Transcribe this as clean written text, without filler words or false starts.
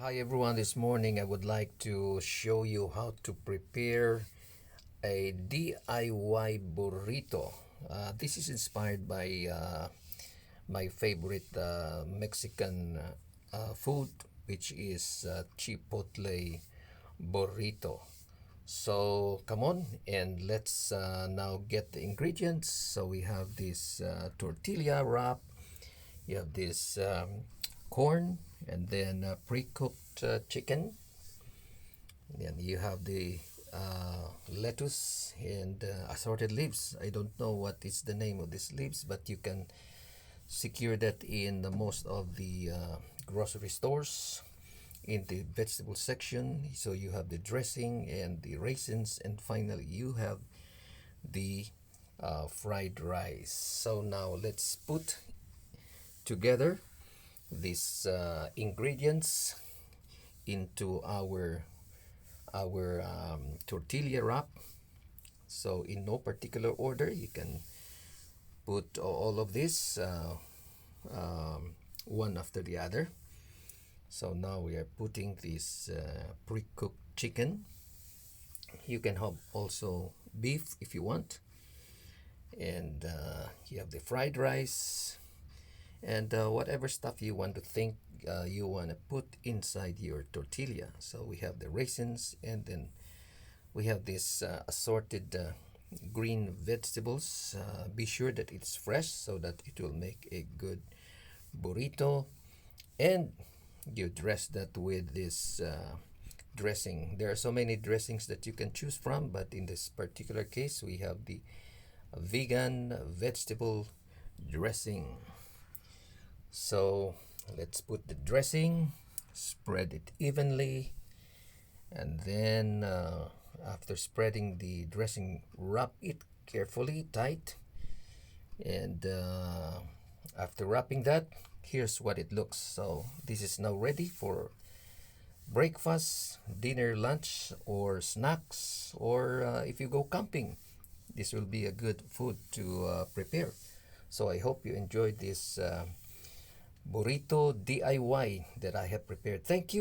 Hi everyone, this morning I would like to show you how to prepare a DIY burrito. This is inspired by my favorite Mexican food, which is chipotle burrito. So come on and let's now get the ingredients. So we have this tortilla wrap, you have this corn, and then pre-cooked chicken. Then you have the lettuce and assorted leaves. I don't know what is the name of these leaves, but you can secure that in the most of the grocery stores in the vegetable section. So you have the dressing and the raisins, and finally you have the fried rice. So now let's put together these ingredients into our tortilla wrap. So in no particular order, you can put all of this one after the other. So now we are putting this pre-cooked chicken. You can have also beef if you want, and you have the fried rice, and whatever stuff you want to think you want to put inside your tortilla. So we have the raisins, and then we have this assorted green vegetables. Be sure that it's fresh so that it will make a good burrito. And you dress that with this dressing. There are so many dressings that you can choose from, but in this particular case we have the vegan vegetable dressing. So let's put the dressing, spread it evenly, and then after spreading the dressing, wrap it carefully tight. And after wrapping that, here's what it looks. So this is now ready for breakfast, dinner, lunch, or snacks, or if you go camping, this will be a good food to prepare. So I hope you enjoyed this burrito DIY that I have prepared. Thank you.